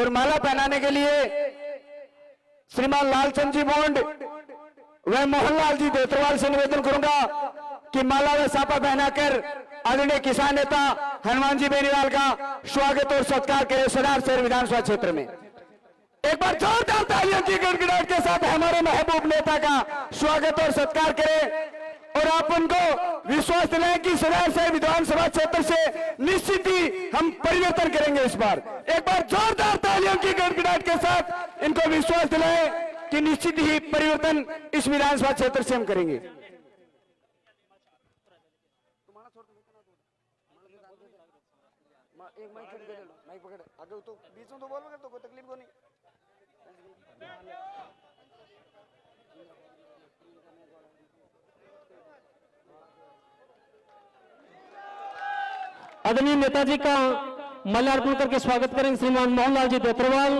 और माला पहनाने के लिए श्रीमान लालचंद जी बोंड व मोहनलाल जी देतरवाल से निवेदन करूंगा कि माला व सापा पहनाकर आदरणीय किसान नेता हनुमान जी बेनीवाल का स्वागत और सत्कार करें सदार शहर विधानसभा क्षेत्र में। एक बार जोरदार तालियों की गड़गड़ाहट के साथ हमारे महबूब नेता का स्वागत और सत्कार करें और आप उनको विश्वास दिलाएं कि सदार शहर विधानसभा क्षेत्र से निश्चित ही हम परिवर्तन करेंगे। इस बार एक बार जोरदार तालियों की गड़गड़ाहट के साथ इनको विश्वास दिलाएं कि निश्चित ही परिवर्तन इस विधानसभा क्षेत्र से हम करेंगे। तो बीच में तो बोल तो कोई तकलीफ को नहीं। आदरणीय नेताजी का माल्यार्पण करके स्वागत करेंगे श्रीमान मोहनलाल जी देतरवाल।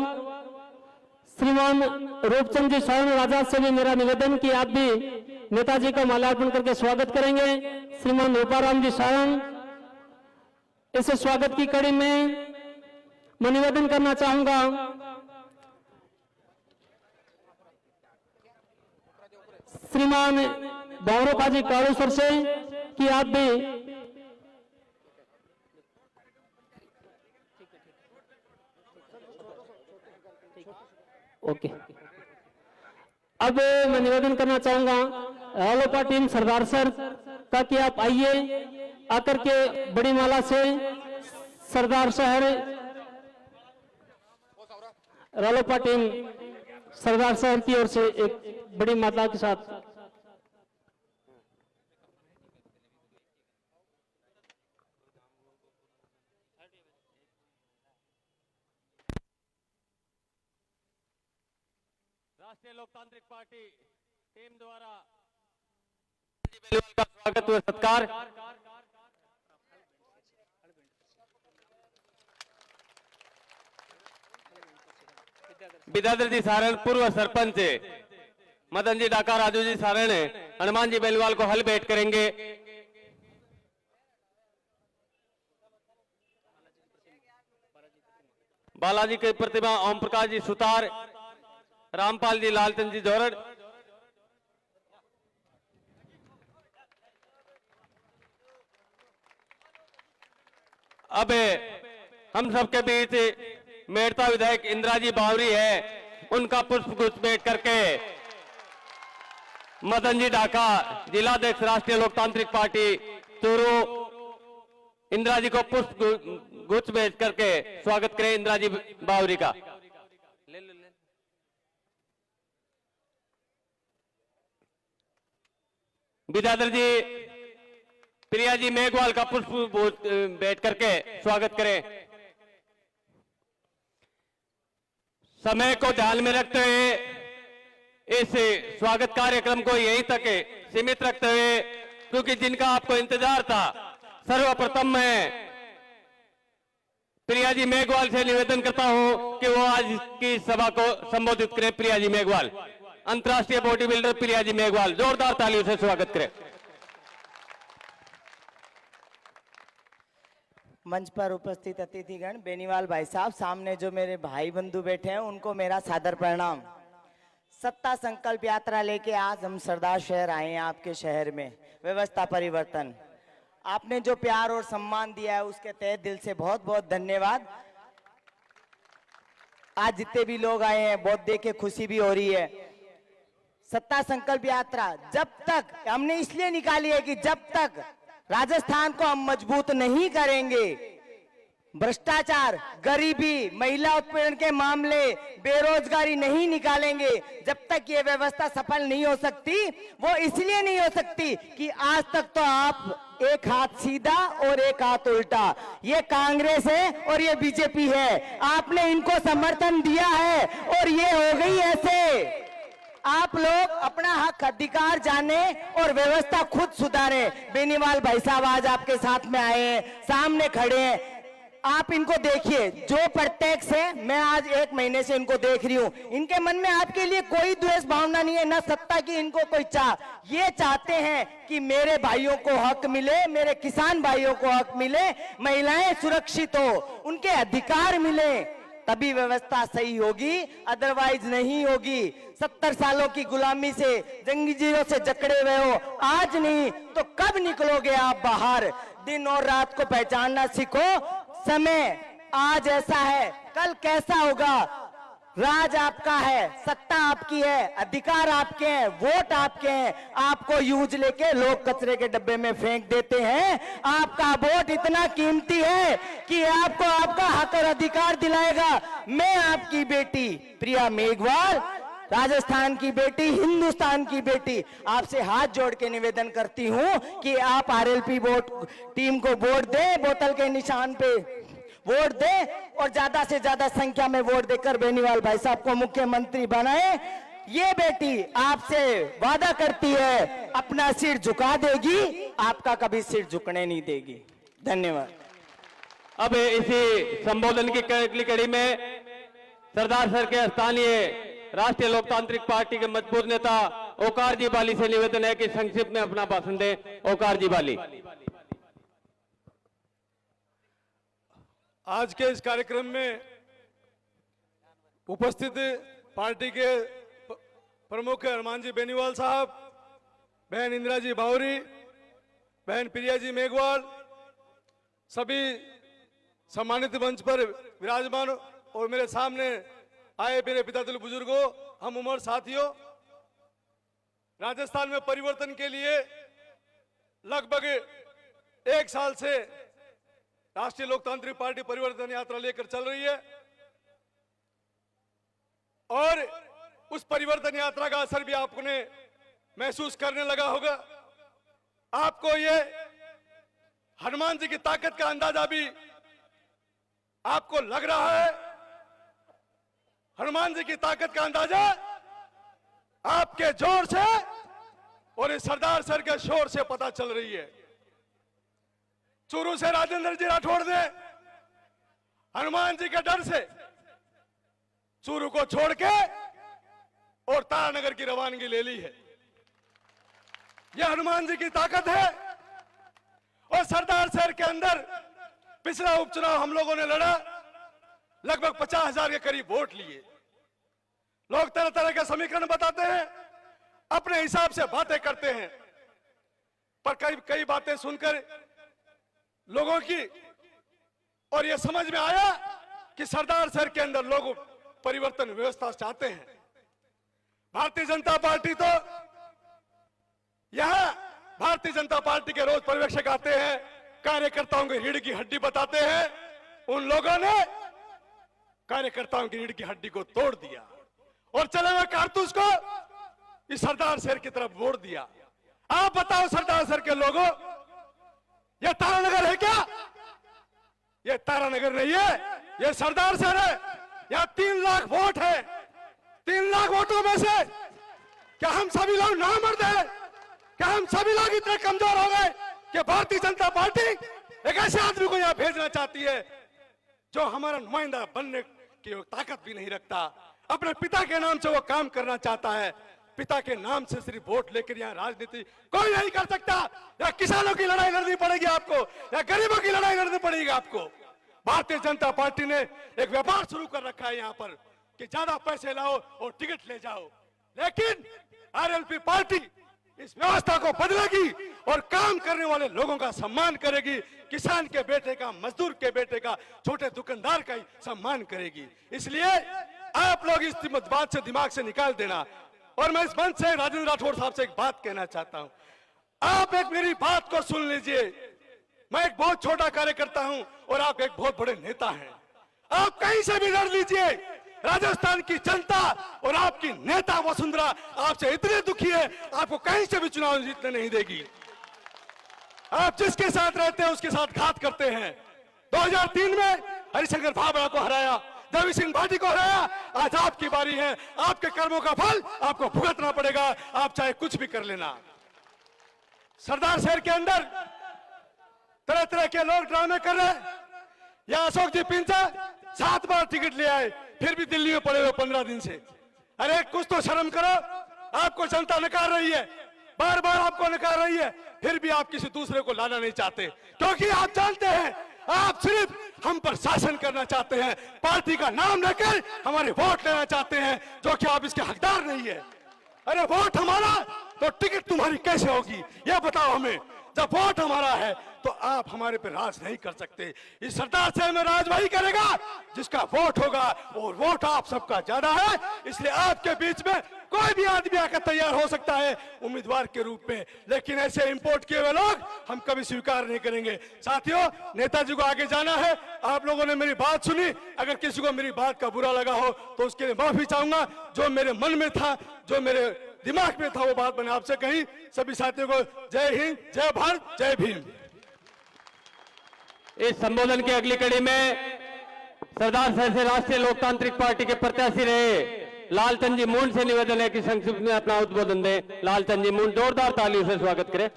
श्रीमान रूपचंद जी सारण राजा से भी मेरा निवेदन कि आप भी नेताजी का माल्यार्पण करके स्वागत करेंगे। श्रीमान रूपाराम जी सारण, इस स्वागत की कड़ी में मैं निवेदन करना चाहूंगा श्रीमान बावरोपा जी कालूसर से कि आप भी ओके। अब मैं निवेदन करना चाहूंगा रालोपा टीम सरदार सर ताकि आप आइए, आकर के बड़ी माला से सरदार शहर रालोपा टीम सरदार शहर की ओर से एक बड़ी माला के साथ राष्ट्रीय लोकतांत्रिक पार्टी टीम द्वारा का स्वागत व सत्कार। विद्याधर जी सारण पूर्व सरपंच मदन जी डाका, राजू जी सारण हनुमान जी बेनीवाल को हल भेंट करेंगे। बालाजी की प्रतिमा ओम प्रकाश जी सुतार, रामपाल जी लालचंद जी जोरड़, अब हम सबके बीच मेड़ता विधायक इंदिरा जी बावरी है, उनका पुष्प गुच्छ भेंट करके मदन जी डाका जिलाध्यक्ष राष्ट्रीय लोकतांत्रिक पार्टी चूरू इंदिरा जी को पुष्प गुच्छ भेंट करके स्वागत करें इंदिरा जी बावरी का। विद्याधर जी प्रिया जी मेघवाल का पुष्प भेंट करके स्वागत करें। समय को ध्यान में रखते हुए इस स्वागत कार्यक्रम को यहीं तक सीमित रखते हुए, क्योंकि जिनका आपको इंतजार था, सर्वप्रथम मैं प्रिया जी मेघवाल से निवेदन करता हूं कि वो आज की सभा को संबोधित करें। प्रिया जी मेघवाल, अंतर्राष्ट्रीय बॉडी बिल्डर प्रिया जी मेघवाल, जोरदार तालियों से स्वागत करें। मंच पर उपस्थित अतिथिगण, बेनीवाल भाई साहब, सामने जो मेरे भाई बंधु बैठे हैं उनको मेरा सादर प्रणाम। सत्ता संकल्प यात्रा लेके आज हम सरदार शहर आए हैं आपके शहर में, व्यवस्था परिवर्तन। आपने जो प्यार और सम्मान दिया है उसके तहे दिल से बहुत बहुत धन्यवाद। आज जितने भी लोग आए हैं बहुत देख के खुशी भी हो रही है। सत्ता संकल्प यात्रा जब तक हमने इसलिए निकाली है कि जब तक राजस्थान को हम मजबूत नहीं करेंगे, भ्रष्टाचार, गरीबी, महिला उत्पीड़न के मामले, बेरोजगारी नहीं निकालेंगे, जब तक ये व्यवस्था सफल नहीं हो सकती। वो इसलिए नहीं हो सकती कि आज तक तो आप एक हाथ सीधा और एक हाथ उल्टा, ये कांग्रेस है और ये बीजेपी है, आपने इनको समर्थन दिया है और ये हो गई ऐसे। आप लोग अपना हक अधिकार जाने और व्यवस्था खुद सुधारें। बेनीवाल भाई साहब आज आपके साथ में आए हैं, सामने खड़े हैं, आप इनको देखिए, जो प्रत्यक्ष है, मैं आज 1 महीने से इनको देख रही हूं, इनके मन में आपके लिए कोई द्वेष भावना नहीं है, ना सत्ता की इनको कोई चाह। ये चाहते हैं कि मेरे भाइयों को हक मिले, मेरे किसान भाइयों को हक मिले, महिलाएं सुरक्षित हो, उनके अधिकार मिले, तभी व्यवस्था सही होगी, अदरवाइज नहीं होगी। 70 सालों की गुलामी से, जंजीरों से जकड़े हुए हो, आज नहीं तो कब निकलोगे आप बाहर? दिन और रात को पहचानना सीखो। समय आज ऐसा है, कल कैसा होगा? राज आपका है, सत्ता आपकी है, अधिकार आपके हैं, वोट आपके हैं। आपको यूज लेके लोग कचरे के डब्बे में फेंक देते हैं। आपका वोट इतना कीमती है कि आपको आपका हक और अधिकार दिलाएगा। मैं आपकी बेटी प्रिया मेघवाल, राजस्थान की बेटी, हिंदुस्तान की बेटी, आपसे हाथ जोड़ के निवेदन करती हूं कि आप आरएलपी वोट टीम को वोट दें, बोतल के निशान पे वोट दे और ज्यादा से ज्यादा संख्या में वोट देकर बेनीवाल भाई साहब को मुख्यमंत्री बनाए। ये बेटी आपसे वादा करती है, अपना सिर झुका देगी, आपका कभी सिर झुकने नहीं देगी। धन्यवाद। अब इसी संबोधन की अगली कड़ी में सरदार सर के स्थानीय राष्ट्रीय लोकतांत्रिक पार्टी के मजबूत नेता ओकार जी बाली से निवेदन है कि संक्षिप्त में अपना भाषण दें। ओकार जी बाली। आज के इस कार्यक्रम में उपस्थित पार्टी के प्रमुख हनुमान जी बेनीवाल साहब, बहन इंदिरा जी बावरी, बहन प्रिया जी मेघवाल, सभी सम्मानित मंच पर विराजमान और मेरे सामने आए मेरे पितातुल्य बुजुर्गों, हम उम्र साथियों, राजस्थान में परिवर्तन के लिए लगभग 1 साल से राष्ट्रीय लोकतांत्रिक पार्टी परिवर्तन यात्रा लेकर चल रही है और उस परिवर्तन यात्रा का असर भी आपने महसूस करने लगा होगा। आपको ये हनुमान जी की ताकत का अंदाजा भी आपको लग रहा है। हनुमान जी की ताकत का अंदाजा आपके जोर से और इस सरदार सर के शोर से पता चल रही है। चूरू से राजेंद्र जी राठौड़ ने हनुमान जी के डर से चूरू को छोड़ के और तारानगर की रवानगी ले ली है। यह हनुमान जी की ताकत है। और सरदार सर के अंदर पिछला उपचुनाव हम लोगों ने लड़ा, लगभग 50,000 के करीब वोट लिए। लोग तरह तरह के समीकरण बताते हैं, अपने हिसाब से बातें करते हैं, पर कई बातें सुनकर लोगों की और यह समझ में आया कि सरदार सर के अंदर लोग परिवर्तन व्यवस्था चाहते हैं। भारतीय जनता पार्टी तो यहां भारतीय जनता पार्टी के रोज पर्यवेक्षक आते हैं, कार्यकर्ताओं की रीढ़ की हड्डी बताते हैं। उन लोगों ने कार्यकर्ताओं की रीढ़ की हड्डी को तोड़ दिया और चले हुए कारतूस को इस सरदार सर की तरफ मोड़ दिया। आप बताओ सरदार सर के लोगों, यह तारानगर है क्या? यह तारानगर नहीं है, यह सरदार सर है। यहां 3 लाख वोट है। 3 लाख वोटों में से क्या हम सभी लोग नामर्द हैं? क्या हम सभी लोग इतने कमजोर हो गए कि भारतीय जनता पार्टी एक ऐसे आदमी को यहां भेजना चाहती है जो हमारा नुमाइंदा बनने की ताकत भी नहीं रखता, अपने पिता के नाम से वो काम करना चाहता है। पिता के नाम से सिर्फ वोट लेकर यहाँ राजनीति कोई नहीं कर सकता। या किसानों की लड़ाई लड़नी पड़ेगी आपको, या गरीबों की लड़ाई लड़नी पड़ेगी आपको। भारतीय जनता पार्टी ने एक व्यापार शुरू कर रखा है यहाँ पर कि ज्यादा पैसे लाओ और टिकट ले जाओ, लेकिन आरएलपी पार्टी इस व्यवस्था को बदलेगी और काम करने वाले लोगों का सम्मान करेगी। किसान के बेटे का, मजदूर के बेटे का, छोटे दुकानदार का ही सम्मान करेगी। इसलिए आप लोग इस बात से दिमाग से निकाल देना। और मैं इस मंच से राजेंद्र राठौड़ साहब से एक बात कहना चाहता हूं, आप एक मेरी बात को सुन लीजिए। मैं एक बहुत छोटा कार्यकर्ता हूं और आप एक बहुत बड़े नेता हैं। आप कहीं से भी लड़ लीजिए, राजस्थान की जनता और आपकी नेता वसुंधरा आपसे इतने दुखी है, आपको कहीं से भी चुनाव जीतने नहीं देगी। आप जिसके साथ रहते हैं उसके साथ घात करते हैं। 2003 में हरिशंकर भाभरा को हराया, देवी सिंह भाटी को हराया। आज आपकी बारी है, आपके कर्मों का फल आपको भुगतना पड़ेगा, आप चाहे कुछ भी कर लेना। सरदार शहर के अंदर तरह तरह के लोग ड्रामे कर रहे हैं। यहाँ अशोक जी पिंचा 7 बार टिकट ले आए, फिर भी दिल्ली में पड़े हुए 15 दिन से। अरे कुछ तो शर्म करो, आपको जनता नकार रही है, बार बार आपको नकार रही है, फिर भी आप किसी दूसरे को लाना नहीं चाहते, क्योंकि आप जानते हैं आप सिर्फ हम पर शासन करना चाहते हैं, पार्टी का नाम लेकर हमारे वोट लेना चाहते हैं, जो कि आप इसके हकदार नहीं है। अरे वोट हमारा तो टिकट तुम्हारी कैसे होगी, यह बताओ हमें। जब वोट हमारा है तो आप हमारे पे राज नहीं कर सकते। इस सरदार साहब में राज वही करेगा जिसका वोट होगा, और वोट आप सबका ज्यादा है, इसलिए आपके बीच में कोई भी आदमी आकर तैयार हो सकता है उम्मीदवार के रूप में, लेकिन ऐसे इंपोर्ट किए हुए लोग हम कभी स्वीकार नहीं करेंगे। साथियों, नेताजी को आगे जाना है। आप लोगों ने मेरी बात सुनी, अगर किसी को मेरी बात का बुरा लगा हो तो उसके लिए माफी चाहूंगा। जो मेरे मन में था, जो मेरे दिमाग में था, वो बात मैंने आपसे कही। सभी साथियों को जय हिंद, जय भारत, जय भीम। इस संबोधन की अगली कड़ी में सरदार साहब से राष्ट्रीय लोकतांत्रिक पार्टी के प्रत्याशी रहे लालचंद जी मूंड से निवेदन है कि संक्षिप्त में अपना उद्बोधन दें। लालचंद जी मूंड, जोरदार तालियों से स्वागत करें।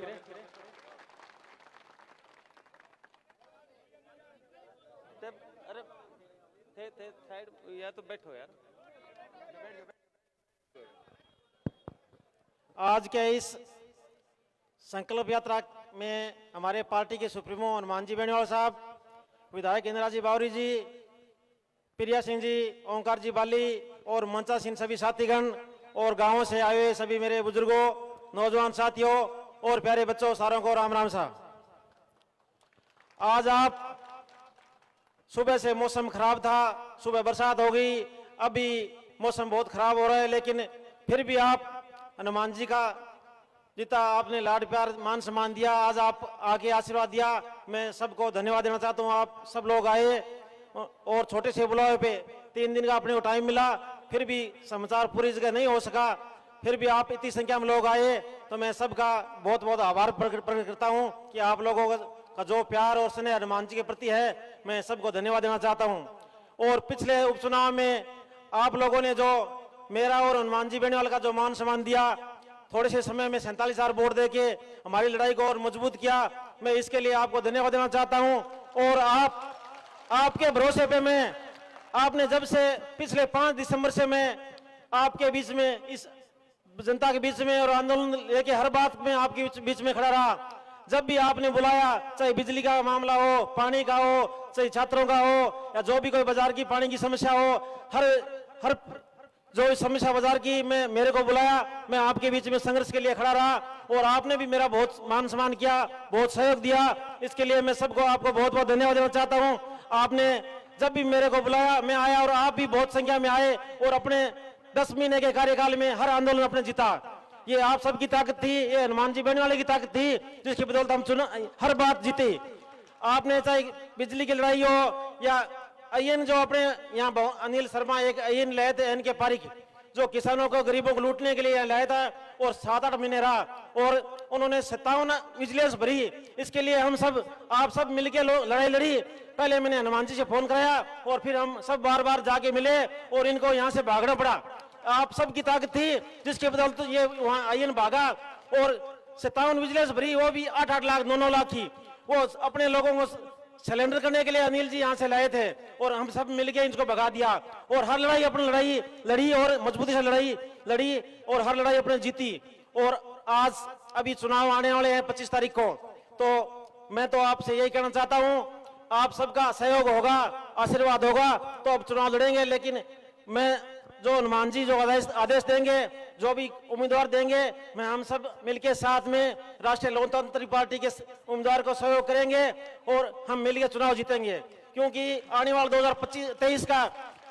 तो बैठो यार। आज के इस संकल्प यात्रा में हमारे पार्टी के सुप्रीमो हनुमान जी बेनीवाल साहब, विधायक इंदिरा जी बावरी जी, प्रिया सिंह जी, ओंकार जी बाली और मंचा सिंह, सभी साथीगण और गांवों से आए हुए सभी मेरे बुजुर्गों, नौजवान साथियों और प्यारे बच्चों, सारों को राम राम साहब। आज आप सुबह से मौसम खराब था, सुबह बरसात हो गई, अभी मौसम बहुत खराब हो रहा है, लेकिन फिर भी आप हनुमान जी का जितना आपने लाड प्यार मान सम्मान दिया, आज आप आके आशीर्वाद दिया, मैं सबको धन्यवाद देना चाहता हूँ। आप सब लोग आए और छोटे से बुलावे पे 3 दिन का अपने को टाइम मिला, फिर भी समाचार पूरी जगह नहीं हो सका, फिर भी आप इतनी संख्या में लोग आए, तो मैं सबका बहुत बहुत आभार प्रकट करता हूँ कि आप लोगों का जो प्यार और स्नेह हनुमान जी के प्रति है, मैं सबको धन्यवाद देना चाहता हूँ। और पिछले उपचुनाव में आप लोगों ने जो मेरा और हनुमान जी बेनीवाल का जो मान सम्मान दिया, थोड़े से समय में 47,000 वोट देके हमारी लड़ाई को और मजबूत किया, मैं इसके लिए आपको धन्यवाद देना चाहता हूं। और आपके भरोसे पे मैं, आपने जब से पिछले 5 दिसंबर से मैं आपके बीच में, इस जनता के बीच में और आंदोलन लेके हर बात में आपके बीच में खड़ा रहा। जब भी आपने बुलाया, चाहे बिजली का मामला हो, पानी का हो, चाहे छात्रों का हो, या जो भी कोई बाजार की पानी की समस्या हो, हर जो इस समस्या बाजार की में मेरे को बुलाया, मैं आपके बीच में संघर्ष के लिए खड़ा रहा, और आपने भी मेरा बहुत मान सम्मान किया, बहुत सहयोग दिया। इसके लिए मैं सबको आपको बहुत बहुत धन्यवाद देना चाहता हूं। आपने जब भी मेरे को बुलाया, मैं आया, और आप भी बहुत संख्या में आए, और अपने 10 महीने के कार्यकाल में हर आंदोलन अपने जीता। ये आप सबकी ताकत थी, ये हनुमान जी बेनीवाल की ताकत थी, जिसकी बदौलत हम हर बात जीते। आपने चाहे बिजली की लड़ाई हो, या अयन जो अपने यहाँ अनिल शर्मा एक अयन लाए थे, एन के पारिक, जो किसानों को गरीबों को लूटने के लिए लाया था, और 7-8 महीने रहा, और उन्होंने 57 विजिलेंस भरी। इसके लिए हम सब, आप सब मिलके लड़ाई लड़ी। पहले मैंने हनुमान जी से फोन कराया, और फिर हम सब बार बार जाके मिले, और इनको यहाँ से भागना पड़ा। आप सबकी ताकत थी, जिसके बदौलत ये वहाँ अयन भागा, और 57 विजिलेंस भरी, वो भी 8-8 लाख 9-9 लाख की। वो अपने लोगों को सिलेंडर करने के लिए अनिल जी यहाँ से लाए थे, और हम सब मिलके इनको भगा दिया, और हर लड़ाई अपनी लड़ाई लड़ी, और मजबूती से लड़ी, और हर लड़ाई अपने जीती। और आज अभी चुनाव आने वाले हैं 25 तारीख को, तो मैं तो आपसे यही कहना चाहता हूँ, आप सबका सहयोग होगा, आशीर्वाद होगा, तो अब चुनाव लड़ेंगे। लेकिन मैं जो हनुमान जी जो आदेश देंगे, जो भी उम्मीदवार देंगे, मैं हम सब मिलके साथ में राष्ट्रीय लोकतांत्रिक पार्टी के उम्मीदवार को सहयोग करेंगे, और हम मिलकर चुनाव जीतेंगे। क्योंकि आने वाला 2023 का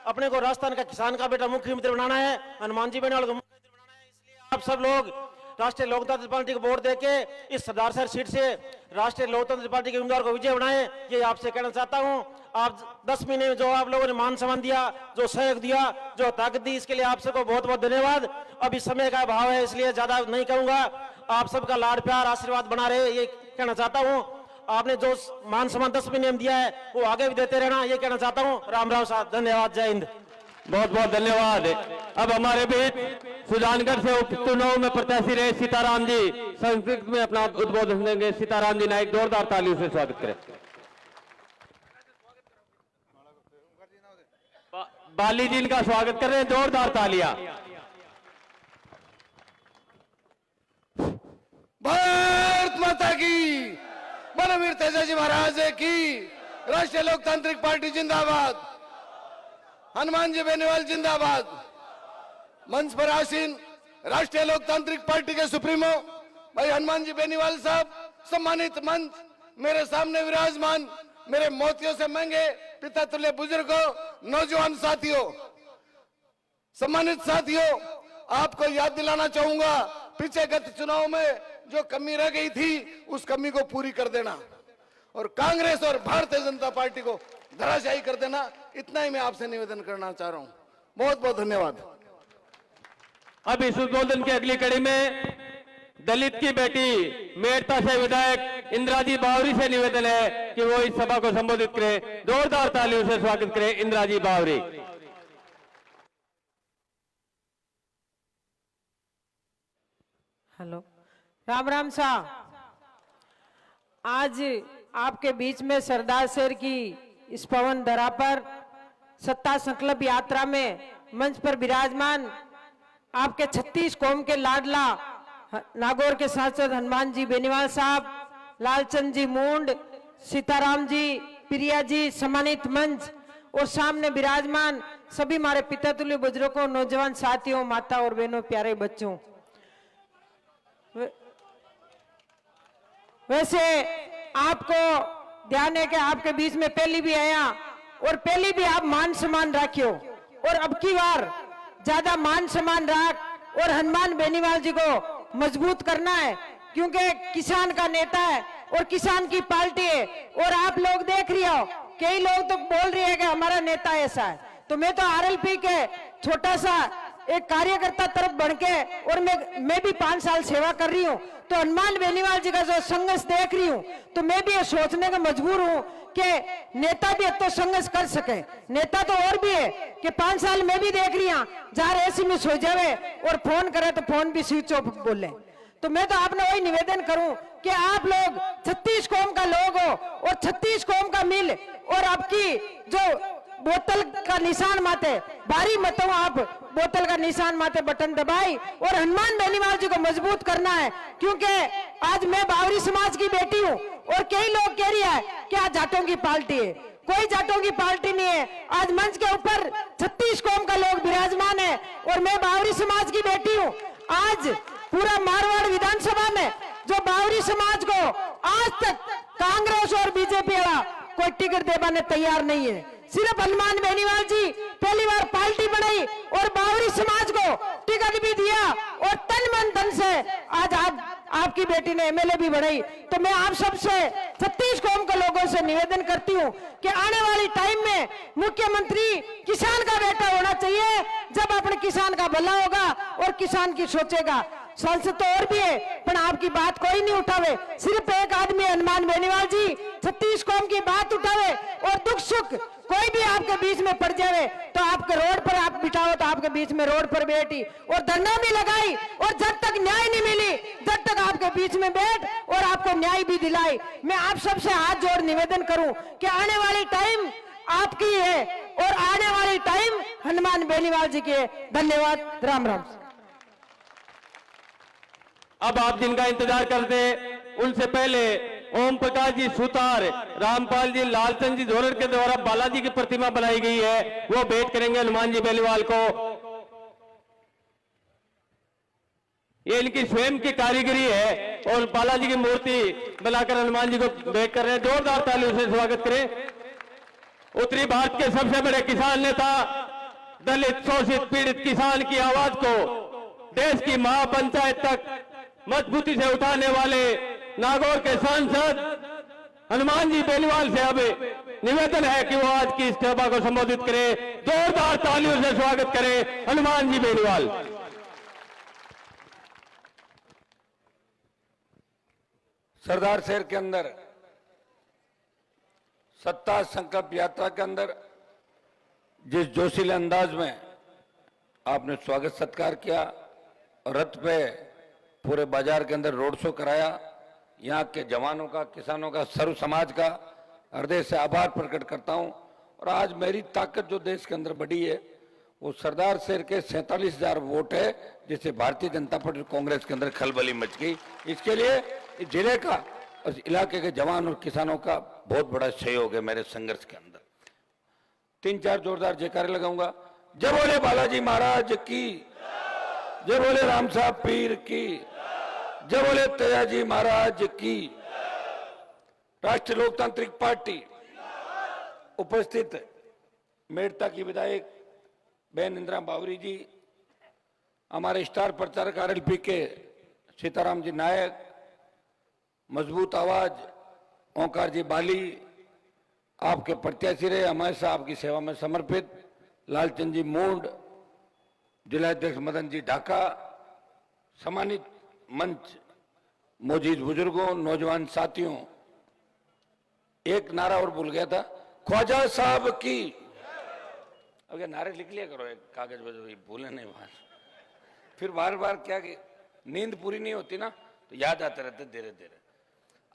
अपने को राजस्थान का किसान का बेटा मुख्यमंत्री बनाना है, हनुमान जी बेनीवाल को मुख्यमंत्री बनाना है। इसलिए आप सब लोग राष्ट्रीय लोकतांत्रिक पार्टी को वोट देके इस सरदार सर सीट से राष्ट्रीय लोकतांत्रिक पार्टी के उम्मीदवार को विजय बनाएं, ये आपसे कहना चाहता हूं। आप 10 महीने में जो आप लोगों ने मान सम्मान दिया, जो सहयोग दिया, जो ताकत दी, इसके लिए आप सबको बहुत बहुत धन्यवाद। अभी समय का अभाव है, इसलिए ज्यादा नहीं कहूंगा। आप सबका लाड प्यार आशीर्वाद बना रहे, ये कहना चाहता हूँ। आपने जो मान सम्मान 10 महीने में दिया है, वो आगे भी देते रहना, ये कहना चाहता हूँ। राम राम साहब, धन्यवाद, जय हिंद। बहुत बहुत धन्यवाद। अब हमारे बीच सुजानगढ़ से उपचुनाव में प्रत्याशी रहे सीताराम जी संस्कृत में अपना उद्बोधन देंगे। सीताराम जी नायक, जोरदार तालियों से स्वागत करें। बाली जी इनका स्वागत कर रहे हैं, जोरदार तालियां। भारत माता की, बलवीर तेजाजी महाराज की, राष्ट्रीय लोकतांत्रिक पार्टी जिंदाबाद, हनुमान जी बेनीवाल जिंदाबाद। मंच पर आसीन राष्ट्रीय लोकतांत्रिक पार्टी के सुप्रीमो भाई हनुमान जी बेनीवाल साहब, सम्मानित मंच, मेरे सामने विराजमान मेरे मोतियों से महंगे पिता तुल्य बुजुर्गों, नौजवान साथियों, सम्मानित साथियों, आपको याद दिलाना चाहूंगा पीछे गत चुनाव में जो कमी रह गई थी उस कमी को पूरी कर देना और कांग्रेस और भारतीय जनता पार्टी को धराशायी कर देना, इतना ही मैं आपसे निवेदन करना चाह रहा हूं। बहुत बहुत धन्यवाद। अब इस उद्बोधन की अगली कड़ी में दलित की बेटी मेड़ता से विधायक इंदिराजी बावरी से निवेदन है कि वो इस सभा को संबोधित करें। जोरदार तालियों से स्वागत करें इंदिराजी बावरी। हेलो, राम राम साहब। आज आपके बीच में सरदार शहर की इस पवन धरा पर सत्ता संकल्प यात्रा में मंच पर विराजमान आपके 36 कौम के लाडला नागौर के सांसद हनुमान जी बेनीवाल साहब, लालचंद जी मुंड, सीताराम जी, प्रिया जी, सम्मानित मंच और सामने विराजमान सभी हमारे पिता तुल्य बुजुर्गों, नौजवान साथियों, माता और बहनों, प्यारे बच्चों। वैसे आपको ध्यान है कि आपके बीच में पहली भी आया और पहली भी आप मान सम्मान रखियो और अब की बार ज्यादा मान सम्मान रख और हनुमान बेनीवाल जी को मजबूत करना है, क्योंकि किसान का नेता है और किसान की पार्टी है। और आप लोग देख रहे हो, कई लोग तो बोल रहे हैं कि हमारा नेता ऐसा है, तो मैं तो आरएलपी के छोटा सा एक कार्यकर्ता तरफ बढ़ के और मैं भी 5 साल सेवा कर रही हूँ, तो हनुमान बेनीवाल जी का जो संघर्ष देख रही हूँ तो मैं भी ये सोचने का मजबूर हूँ कि नेता भी तो संघर्ष कर सके। नेता तो और भी है कि 5 साल मैं भी देख रही हूँ जहाँ ऐसी में सो जावे और फोन करे तो फोन भी स्विच ऑफ बोले। तो मैं तो आपने वही निवेदन करूं कि आप लोग 36 कौम का लोग हो और 36 कौम का मिल और आपकी जो बोतल का निशान माते भारी मतों आप बोतल का निशान माते बटन दबाई और हनुमान बेनीवाल जी को मजबूत करना है, क्योंकि आज मैं बावरी समाज की बेटी हूं और कई लोग कह रही है कि आज जाटों की पार्टी है। कोई जाटों की पार्टी नहीं है। आज मंच के ऊपर 36 कौम का लोग विराजमान है और मैं बावरी समाज की बेटी हूं। आज पूरा मारवाड़ विधानसभा में जो बावरी समाज को आज तक कांग्रेस और बीजेपी वाला कोई टिकट देने तैयार नहीं है। सिर्फ हनुमान बेनीवाल जी पहली बार पार्टी बनाई और बावरी समाज को टिकट भी दिया और तन मन धन से आज आपकी बेटी ने एमएलए भी बनाई। तो मैं आप सबसे 36 कौम के लोगों से निवेदन करती हूं कि आने वाली टाइम में मुख्यमंत्री किसान का बेटा होना चाहिए, जब अपने किसान का भला होगा और किसान की सोचेगा। सांसद तो और भी है पर आपकी बात कोई नहीं उठावे, सिर्फ एक आदमी हनुमान बेनीवाल जी 36 कौम की बात उठावे और दुख सुख कोई भी आपके बीच में पड़ जावे तो आपके रोड पर आप बिठाओ तो आपके बीच में रोड पर बैठी और धरना भी लगाई और जब तक न्याय नहीं मिली जब तक आपके बीच में बैठ और आपको न्याय भी दिलाई। मैं आप सबसे हाथ जोड़ निवेदन करूं कि आने वाली टाइम आपकी है और आने वाली टाइम हनुमान बेनीवाल जी की है। धन्यवाद, राम राम। अब आप जिनका इंतजार करते उनसे पहले ओम प्रकाश जी सुतार, रामपाल जी, लालचंद जी धोरड़ के द्वारा बालाजी की प्रतिमा बनाई गई है, वो भेंट करेंगे हनुमान जी बेनीवाल को। ये इनकी स्वयं की कारीगरी है और बालाजी की मूर्ति बनाकर हनुमान जी को भेंट कर रहे हैं। जोरदार तालियों से स्वागत करें। उत्तरी भारत के सबसे बड़े किसान नेता, दलित शोषित पीड़ित किसान की आवाज को देश की महापंचायत तक मजबूती से उठाने वाले नागौर के सांसद हनुमान जी बेनीवाल से अब निवेदन है कि वो आज की इस सभा को संबोधित करें। जोरदार तालियों से स्वागत करें हनुमान जी बेनीवाल। सरदार शहर के अंदर सत्ता संकल्प यात्रा के अंदर जिस जोशीले अंदाज में आपने स्वागत सत्कार किया, रथ पे पूरे बाजार के अंदर रोड शो कराया, यहाँ के जवानों का, किसानों का, सर्व समाज का हृदय से आभार प्रकट करता हूँ। और आज मेरी ताकत जो देश के अंदर बढ़ी है वो सरदार शहर के 47,000 वोट है, जिससे भारतीय जनता पार्टी कांग्रेस के अंदर खलबली मच गई। इसके लिए जिले का और इलाके के जवान और किसानों का बहुत बड़ा सहयोग है मेरे संघर्ष के अंदर। 3-4 जोरदार जयकारे लगाऊंगा। जय बोले बालाजी महाराज की, जय बोले राम साहब पीर की, जय बोले तेजाजी महाराज की। राष्ट्रीय लोकतांत्रिक पार्टी उपस्थित मेड़ता की विधायक बहन इंदिरा बावरी जी, हमारे स्टार प्रचारक आरएलपी के सीताराम जी नायक, मजबूत आवाज ओंकार जी बाली, आपके प्रत्याशी रहे, हमेशा आपकी सेवा में समर्पित लालचंद जी मूंड, जिलाध्यक्ष मदन जी ढाका, सम्मानित मंच, मौजूद बुजुर्गों, नौजवान साथियों, एक नारा और भूल गया था, ख्वाजा साहब की। अब ये नारे लिख लिया करो एक कागज पर, भूले नहीं वहां, फिर बार बार क्या कि नींद पूरी नहीं होती ना तो याद आते रहते धीरे धीरे।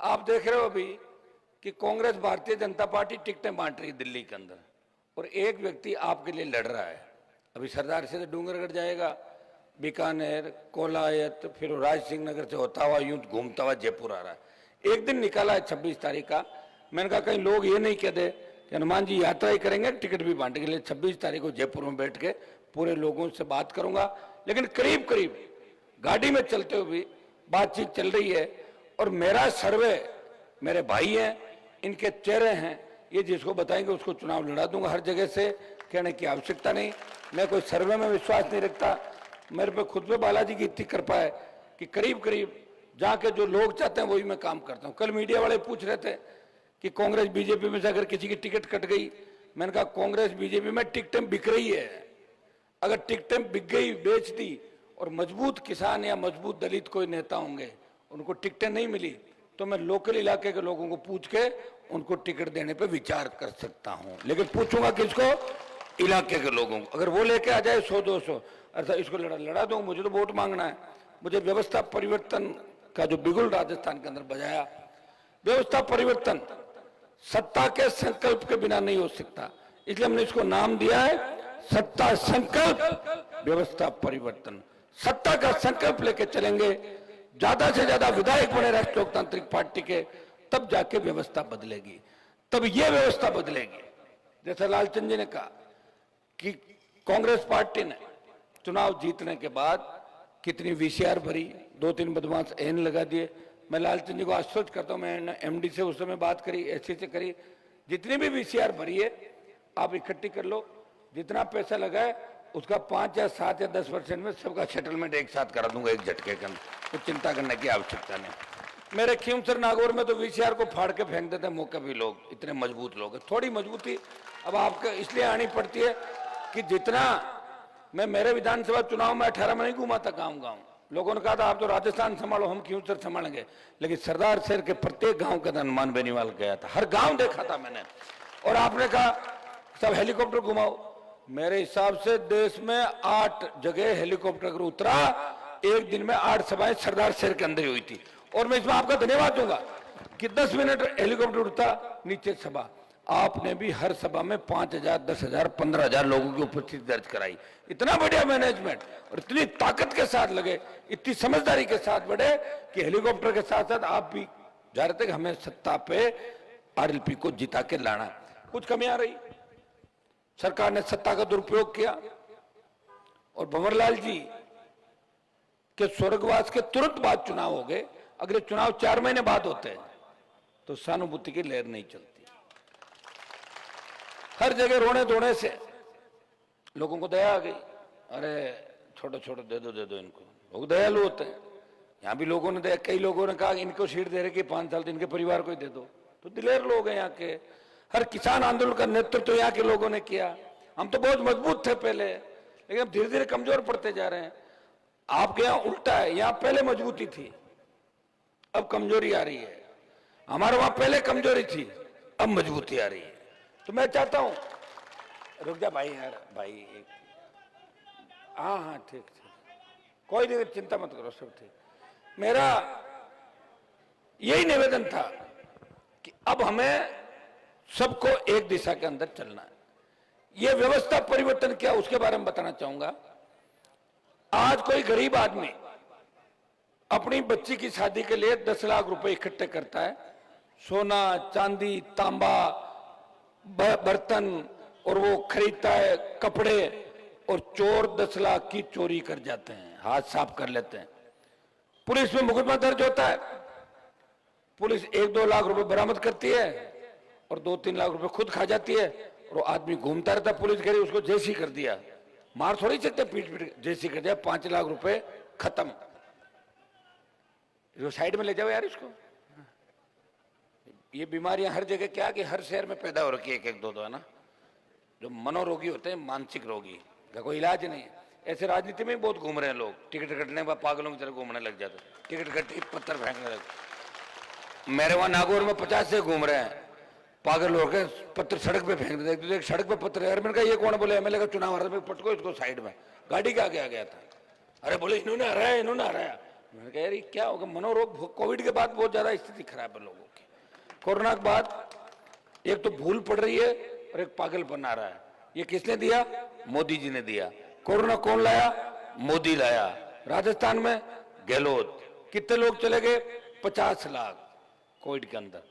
आप देख रहे हो अभी कि कांग्रेस भारतीय जनता पार्टी टिकटें बांट रही है दिल्ली के अंदर, और एक व्यक्ति आपके लिए लड़ रहा है। अभी सरदार से डूंगरगढ़ जाएगा, बीकानेर, कोलायत, फिर राज सिंह नगर से होता हुआ यूं घूमता हुआ जयपुर आ रहा है। एक दिन निकाला है 26 तारीख का। मैंने कहा कहीं लोग ये नहीं कहते कि हनुमान जी यात्रा ही करेंगे, टिकट भी बांटने के लिए 26 तारीख को जयपुर में बैठ के पूरे लोगों से बात करूंगा। लेकिन करीब करीब गाड़ी में चलते हुए भी बातचीत चल रही है, और मेरा सर्वे, मेरे भाई हैं, इनके चेहरे हैं, ये जिसको बताएंगे उसको चुनाव लड़ा दूंगा। हर जगह से कहने की आवश्यकता नहीं, मैं कोई सर्वे में विश्वास नहीं रखता। मेरे पे खुद पे बालाजी की इतनी कृपा है कि करीब करीब जहाँ के जो लोग चाहते हैं वही मैं काम करता हूँ। कल मीडिया वाले पूछ रहे थे कि कांग्रेस बीजेपी में से अगर किसी की टिकट कट गई, मैंने कहा कांग्रेस बीजेपी में टिकटें बिक रही है। अगर टिकटें बिक गई, बेच दी, और मजबूत किसान या मजबूत दलित कोई नेता होंगे, उनको टिकटें नहीं मिली, तो मैं लोकल इलाके के लोगों को पूछ के उनको टिकट देने पे विचार कर सकता हूं। लेकिन पूछूंगा किसको? इलाके के लोगों को। अगर वो लेके आ जाए 100-200, अर्थात इसको लड़ा दूंगा। मुझे तो वोट मांगना है। मुझे व्यवस्था परिवर्तन का जो बिगुल राजस्थान के अंदर बजाया, व्यवस्था परिवर्तन सत्ता के संकल्प के बिना नहीं हो सकता, इसलिए हमने इसको नाम दिया है सत्ता संकल्प व्यवस्था परिवर्तन। सत्ता का संकल्प लेके चलेंगे, ज्यादा से ज्यादा विधायक बने राष्ट्रीय लोकतांत्रिक पार्टी के, तब जाके व्यवस्था बदलेगी, तब ये व्यवस्था बदलेगी। जैसे लालचंद जी ने कहा कि कांग्रेस पार्टी ने चुनाव जीतने के बाद कितनी वीसीआर भरी, 2-3 बदमाश एन लगा दिए। मैं लालचंद जी को आश्वस्त करता हूं, मैंने एमडी से उस समय बात करी, एससी से करी, जितनी भी वीसीआर भरी है आप इकट्ठी कर लो, जितना पैसा लगा है उसका 5 या 7 या 10% में सबका सेटलमेंट एक साथ करा दूंगा एक झटके के अंदर, तो चिंता करने की आवश्यकता नहीं। मेरे खीमसर नागौर में तो वीसीआर को फाड़ के फेंक देते हैं मौके भी लोग, इतने मजबूत लोग हैं। थोड़ी मजबूती अब आपको इसलिए आनी पड़ती है कि जितना मैं मेरे विधानसभा चुनाव में 18 में नहीं घूमा था गाँव, लोगों ने कहा था आप तो राजस्थान संभालो, हम खीमसर संभालेंगे, लेकिन सरदार शहर के प्रत्येक गांव के हनुमान बेनीवाल गया था, हर गांव देखा था मैंने। और आपने कहा सब हेलीकॉप्टर घुमाओ, मेरे हिसाब से देश में 8 जगह हेलीकॉप्टर अगर उतरा, एक दिन में 8 सभाएं सरदार शहर के अंदर ही हुई थी। और मैं इसमें आपका धन्यवाद दूंगा कि 10 मिनट हेलीकॉप्टर उड़ता, नीचे सभा, आपने भी हर सभा में 5,000, 10,000, 15,000 लोगों की उपस्थिति दर्ज कराई। इतना बढ़िया मैनेजमेंट और इतनी ताकत के साथ लगे, इतनी समझदारी के साथ बढ़े कि हेलीकॉप्टर के साथ साथ आप भी जा रहे थे कि हमें सत्ता पे आरएलपी को जिता के लाना। कुछ कमियां रही, सरकार ने सत्ता का दुरुपयोग किया, और भंवरलाल जी के स्वर्गवास के तुरंत बाद चुनाव हो गए। अगर चुनाव 4 महीने बाद होते हैं तो सहानुभूति की लहर नहीं चलती। हर जगह रोने धोने से लोगों को दया आ गई, अरे छोटे छोटे दे दो इनको, लोग दयालु होते हैं। यहाँ भी लोगों ने कई लोगों ने कहा इनको सीट दे रहे कि 5 साल तो इनके परिवार को ही दे दो, तो दिलेर लोग हैं यहाँ के। हर किसान आंदोलन का नेतृत्व तो यहाँ के लोगों ने किया। हम तो बहुत मजबूत थे पहले, लेकिन अब धीरे धीरे कमजोर पड़ते जा रहे हैं। आपके यहाँ उल्टा है, यहाँ पहले मजबूती थी, अब कमजोरी आ रही है। हमारे वहां पहले कमजोरी थी, अब मजबूती आ रही है। तो मैं चाहता हूं, रुक जा भाई, यार भाई, हाँ ठीक, कोई नहीं, चिंता मत करो, सब ठीक। मेरा यही निवेदन था कि अब हमें सबको एक दिशा के अंदर चलना है। यह व्यवस्था परिवर्तन क्या, उसके बारे में बताना चाहूंगा। आज कोई गरीब आदमी अपनी बच्ची की शादी के लिए 10 लाख रुपए इकट्ठे करता है, सोना चांदी तांबा बर्तन, और वो खरीदता है कपड़े, और चोर 10 लाख की चोरी कर जाते हैं, हाथ साफ कर लेते हैं। पुलिस में मुकदमा दर्ज होता है, पुलिस 1-2 लाख रुपए बरामद करती है और 2-3 लाख रुपए खुद खा जाती है, और वो आदमी घूमता रहता, पुलिस कह रही उसको जेसी कर दिया, मार थोड़ी सकते, पीट पीट जेसी कर दिया, 5 लाख रुपए खत्म। जो साइड में ले जाओ यार इसको। ये बीमारियां हर जगह क्या कि हर शहर में पैदा हो रखी है, एक-एक 2-2 है ना। जो मनोरोगी होते हैं, मानसिक रोगी, का कोई इलाज नहीं है। ऐसे राजनीति में बहुत घूम रहे हैं लोग, टिकट कटने के बाद पागलों की तरह घूमने लग जाते, टिकट कटी पत्थर फेंकने लगे। मेरे वहां नागौर में 50 से घूम रहे हैं पागल लोग, पत्थर सड़क पे फेंक देते, एक सड़क पे पत्थर है। मैंने कहा ये कौन? बोले एमएलए का चुनाव आ रहा था, पटको इसको साइड में, गाड़ी के आगे आ गया था। अरे बोले इन्होंने हराया, इन्होंने हराया। मैंने कहा यार ये क्या होगा? मनोरोग, कोविड के बाद बहुत ज्यादा स्थिति खराब है लोगों की। कोरोना के बाद एक तो भूल पड़ रही है और एक पागलपन आ रहा है। ये किसने दिया? मोदी जी ने दिया। कोरोना कौन लाया? मोदी लाया। राजस्थान में गहलोत। कितने लोग चले गए? 50 लाख कोविड के अंदर।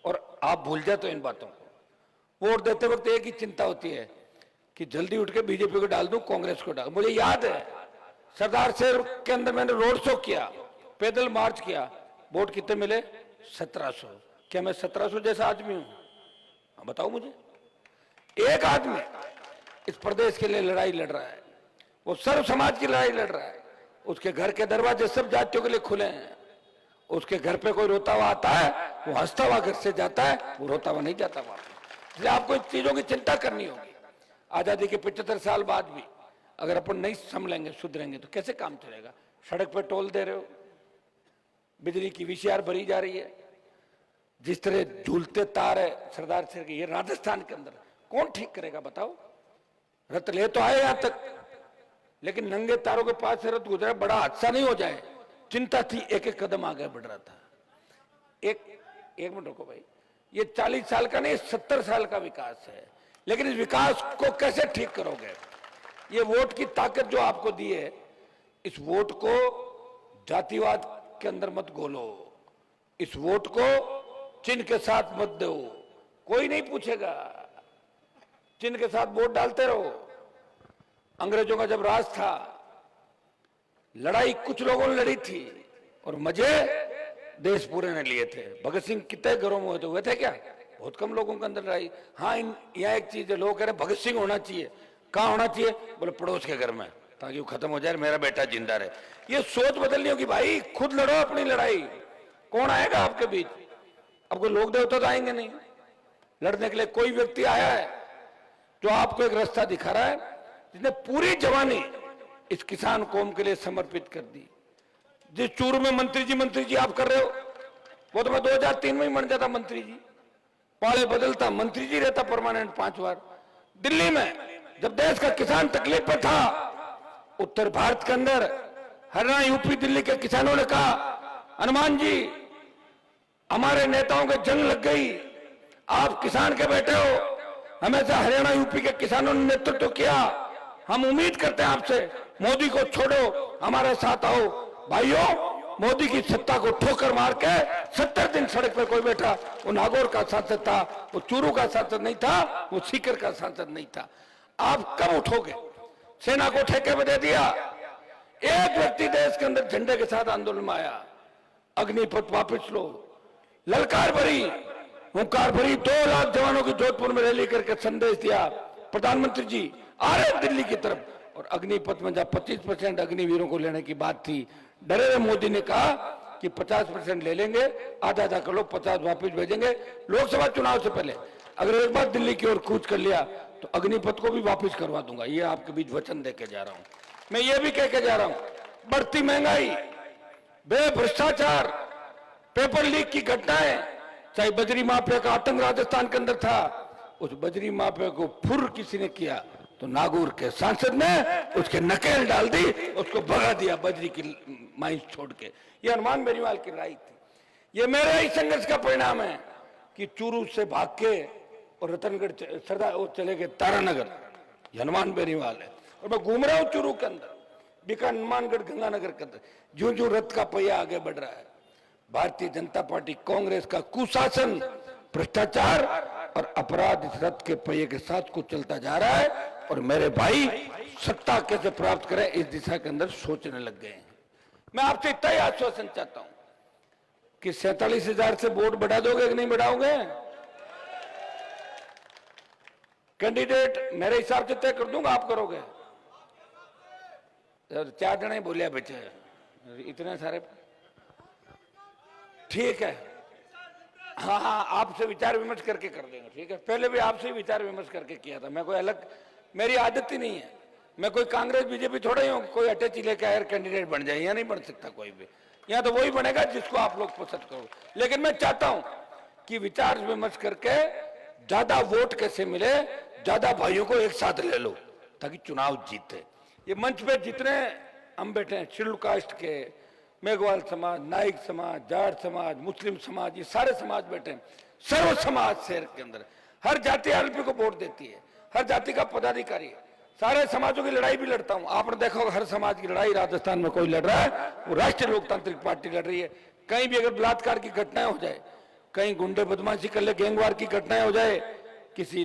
और आप भूल जाते हो इन बातों को। वोट देते वक्त एक ही चिंता होती है कि जल्दी उठ के बीजेपी को डाल दूं, कांग्रेस को डाल। मुझे याद है सरदार शहर के अंदर मैंने रोड शो किया, पैदल मार्च किया, वोट कितने मिले? 1700। क्या मैं 1700 जैसा आदमी हूं? बताओ मुझे। एक आदमी इस प्रदेश के लिए लड़ाई लड़ रहा है, वो सर्व समाज की लड़ाई लड़ रहा है। उसके घर के दरवाजे सब जातियों के लिए खुले हैं। उसके घर पे कोई रोता हुआ आता है, वो हंसता हुआ घर से जाता है, वो रोता हुआ नहीं जाता वहां। इसलिए आपको इन चीजों की चिंता करनी होगी। आजादी के 75 साल बाद भी अगर अपन नहीं संभलेंगे, सुधरेंगे तो कैसे काम चलेगा? सड़क पे टोल दे रहे हो, बिजली की VCR भरी जा रही है, जिस तरह झूलते तार है सरदार शहर के, ये राजस्थान के अंदर कौन ठीक करेगा बताओ? रथ ले तो आए यहां तक, लेकिन नंगे तारों के पास से रथ गुजरा, बड़ा हादसा नहीं हो जाए, चिंता थी। एक-एक कदम आगे बढ़ रहा था। एक मिनट रुको भाई, ये 40 साल का नहीं 70 साल का विकास है, लेकिन इस विकास को कैसे ठीक करोगे? ये वोट की ताकत जो आपको दी है, इस वोट को जातिवाद के अंदर मत घोलो, इस वोट को चिन्ह के साथ मत दो। कोई नहीं पूछेगा, चिन्ह के साथ वोट डालते रहो। अंग्रेजों का जब राज था, लड़ाई कुछ लोगों ने लड़ी थी और मजे देश पूरे ने लिए थे। भगत सिंह कितने घरों में हुए थे क्या? बहुत कम लोगों के अंदर लड़ाई। हाँ, यहाँ एक चीज है, लोग कह रहे भगत सिंह होना चाहिए। कहाँ होना चाहिए? बोले पड़ोस के घर में, ताकि वो खत्म हो जाए, मेरा बेटा जिंदा रहे। ये सोच बदलनी होगी भाई, खुद लड़ो अपनी लड़ाई। कौन आएगा आपके बीच? अब कोई लोग देवता तो आएंगे नहीं लड़ने के लिए। कोई व्यक्ति आया है जो आपको एक रास्ता दिखा रहा है, जिसने पूरी जवानी इस किसान कौम के लिए समर्पित कर दी। जिस चूरू में मंत्री जी आप कर रहे हो, वो तो मैं 2003 में ही बन जाता मंत्री जी, पाले बदलता, मंत्री जी रहता परमानेंट 5 बार। दिल्ली में जब देश का किसान तकलीफ पे था, उत्तर भारत के अंदर हरियाणा यूपी दिल्ली के किसानों ने कहा, हनुमान जी हमारे नेताओं के जंग लग गई, आप किसान के बेटे हो, हमेशा हरियाणा यूपी के किसानों ने नेतृत्व किया, हम उम्मीद करते हैं आपसे, मोदी को छोड़ो, हमारे साथ आओ। भाइयों, मोदी की सत्ता को ठोकर मार के 70 दिन सड़क पर कोई बैठा, वो नागौर का सांसद था, वो चूरू का सांसद नहीं था, वो सीकर का सांसद नहीं था। आप कब उठोगे? सेना को ठेके में दे दिया। एक व्यक्ति देश के अंदर झंडे के साथ आंदोलन में आया, अग्निपथ वापस लो, ललकार भरी, हुंकार भरी, 2 लाख जवानों की जोधपुर में रैली करके संदेश दिया, प्रधानमंत्री जी आ रहे दिल्ली की तरफ। और अग्निपथ में जब 25% अग्निवीरों को लेने की बात थी, डरे हुए मोदी ने कहा कि 50% ले लेंगे, आधा कर लो, 50 वापस भेजेंगे। लोकसभा चुनाव से पहले अगर एक बार दिल्ली की ओर कूच कर लिया तो अग्निपथ को भी वापस करवा दूंगा। ये आपके बीच वचन दे के जा रहा हूं। मैं ये भी कह के जा रहा हूं, बढ़ती महंगाई, भ्रष्टाचार, पेपर लीक की घटनाएं, चाहे बजरी माफिया का आतंक राजस्थान के अंदर था, उस बजरी माफिया को फुर किसी ने किया तो नागौर के सांसद ने उसके नकेल डाल दी, उसको भगा दिया बजरी की माइंस छोड़ के। ये हनुमान बेनीवाल की लड़ाई थी। ये मेरे ही संघर्ष का परिणाम है कि चूरू से भाग के और रतनगढ़ सरदार वो चले गए तारानगर। हनुमान बेनीवाल है। और मैं घूम रहा हूं चूरू के अंदर, बिका हनुमानगढ़ गंगानगर के अंदर जो जो रथ का पहिया आगे बढ़ रहा है, भारतीय जनता पार्टी कांग्रेस का कुशासन, भ्रष्टाचार और अपराध इस रथ के पहिए के साथ कुछ चलता जा रहा है। और मेरे भाई सत्ता कैसे प्राप्त करें इस दिशा के अंदर सोचने लग गए हैं। मैं आपसे इतना ही आश्वासन चाहता हूं कि 47,000 से वोट बढ़ा दोगे कि नहीं बढ़ाओगे? कैंडिडेट मेरे हिसाब से तय कर दूंगा, आप करोगे? 4 जने बोलिया बच्चे, इतने सारे, ठीक है। हाँ हाँ, आपसे विचार विमर्श करके कर देंगे, ठीक है। पहले भी आपसे विचार विमर्श करके किया था। मैं कोई अलग, मेरी आदत ही नहीं है। मैं कोई कांग्रेस बीजेपी थोड़ा ही हूँ कोई अटैची लेके आयर कैंडिडेट बन जाए, यहाँ नहीं बन सकता कोई भी। यहाँ तो वही बनेगा जिसको आप लोग पसंद करो। लेकिन मैं चाहता हूं कि विचार विमर्श करके ज्यादा वोट कैसे मिले, ज्यादा भाइयों को एक साथ ले लो ताकि चुनाव जीते। ये मंच पे जितने हम बैठे हैं, शेड्यूल कास्ट के, मेघवाल समाज, नाइक समाज, जाट समाज, मुस्लिम समाज, ये सारे समाज बैठे हैं। सर्व समाज शहर के अंदर हर जाति आरएलपी को वोट देती है, हर जाति का पदाधिकारी है। सारे समाजों की लड़ाई भी लड़ता हूं। आपने देखा होगा हर समाज की लड़ाई राजस्थान में कोई लड़ रहा है, वो राष्ट्रीय लोकतांत्रिक पार्टी लड़ रही है। कहीं भी अगर बलात्कार की घटनाएं हो जाए, कहीं गुंडे बदमाशी कर ले, गैंगवार की घटनाएं हो जाए, किसी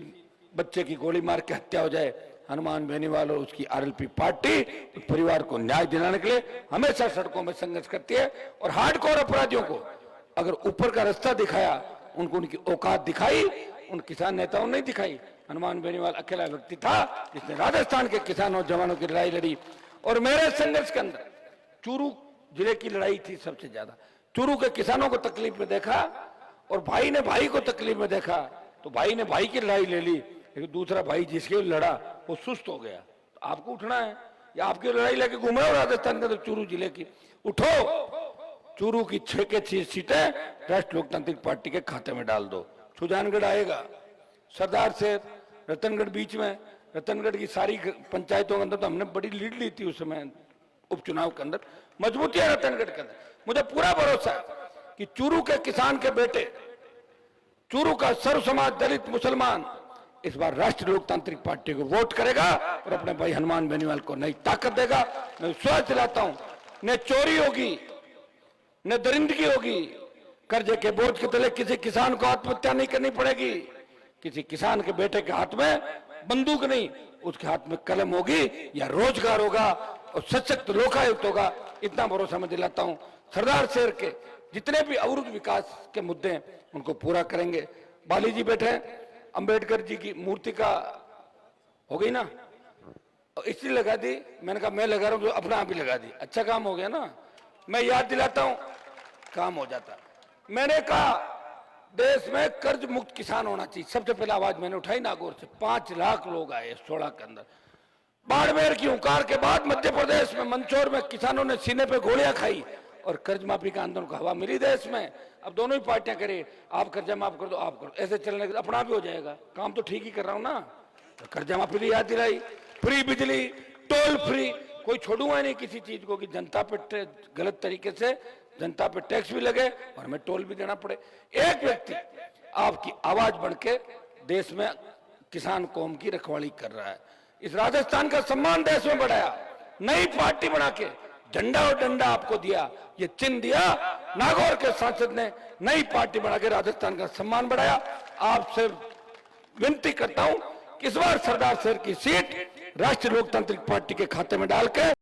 बच्चे की गोली मार के हत्या हो जाए, हनुमान बेनीवाल और उसकी आरएलपी पार्टी परिवार को न्याय दिलाने के लिए हमेशा सड़कों में संघर्ष करती है। और हार्डकोर अपराधियों को अगर ऊपर का रास्ता दिखाया, उनको उनकी औकात दिखाई, उन किसान नेताओं ने नहीं दिखाई। हनुमान बेनीवाल अकेला व्यक्ति था जिसने राजस्थान के किसानों जवानों की लड़ाई लड़ी। और मेरे संघर्ष के अंदर चूरू जिले की लड़ाई थी सबसे ज्यादा। चूरू के किसानों को तकलीफ में देखा और भाई ने भाई को तकलीफ में देखा, तो भाई ने भाई की लड़ाई ले ली, लेकिन दूसरा भाई जिसके लड़ा वो सुस्त हो गया। तो आपको उठना है, या आपकी लड़ाई लेके घूम रहे हो राजस्थान के अंदर चूरू जिले की? उठो, चूरू की 6 के 6 सीटें राष्ट्रीय लोकतांत्रिक पार्टी के खाते में डाल दो। सुजानगढ़ आएगा, सरदार से रतनगढ़ बीच में, रतनगढ़ की सारी पंचायतों के अंदर तो हमने बड़ी लीड ली थी उस समय उपचुनाव के अंदर। मजबूती है रतनगढ़ के अंदर। मुझे पूरा भरोसा है कि चूरू के किसान के बेटे, चूरू का सर्व समाज, दलित, मुसलमान इस बार राष्ट्रीय लोकतांत्रिक पार्टी को वोट करेगा और अपने भाई हनुमान बेनीवाल को नई ताकत देगा। मैं विश्वास दिलाता हूं, न चोरी होगी, न दरिंदगी होगी, कर्जे के बोझ के तले किसी किसान को आत्महत्या नहीं करनी पड़ेगी। किसी किसान के बेटे के हाथ में बंदूक नहीं, उसके हाथ में कलम होगी या रोजगार होगा और सशक्त लोकायुक्त होगा। इतना भरोसा मैं दिलाता हूं। सरदार शहर के जितने भी अवरुद्ध विकास के मुद्दे हैं उनको पूरा करेंगे। बाली जी बैठे हैं, अंबेडकर जी की मूर्ति का हो गई ना, इसलिए लगा दी। मैंने कहा मैं लगा रहा हूं, अपना आप ही लगा दी। अच्छा काम हो गया ना। मैं याद दिलाता हूं, काम हो जाता। मैंने कहा देश में कर्ज मुक्त किसान होना चाहिए। सबसे पहले आवाज मैंने उठाई नागौर से। 5 लाख लोग आए 16 के अंदर। बाड़मेर की हुंकार के बाद मध्य प्रदेश में मंदसौर में किसानों ने सीने पे गोलियां खाई और कर्ज माफी का आंदोलन को हवा मिली देश में। अब दोनों ही पार्टियां करें, आप कर्जा माफ कर दो, आप करो, ऐसे चलने के अपना भी हो जाएगा। काम तो ठीक ही कर रहा हूं ना। तो कर्जा माफी भी याद दिलाई, फ्री बिजली, टोल फ्री, कोई छोड़ूंगा नहीं किसी चीज को कि जनता पे गलत तरीके से जनता पे टैक्स भी लगे और हमें टोल भी देना पड़े। एक व्यक्ति आपकी आवाज बन के देश में किसान कौम की रखवाली कर रहा है। इस राजस्थान का सम्मान देश में बढ़ाया, नई पार्टी बना के झंडा और डंडा आपको दिया, ये चिन्ह दिया। नागौर के सांसद ने नई पार्टी बना के राजस्थान का सम्मान बढ़ाया। आपसे विनती करता हूं कि इस बार सरदार शहर की सीट राष्ट्रीय लोकतांत्रिक पार्टी के खाते में डाल के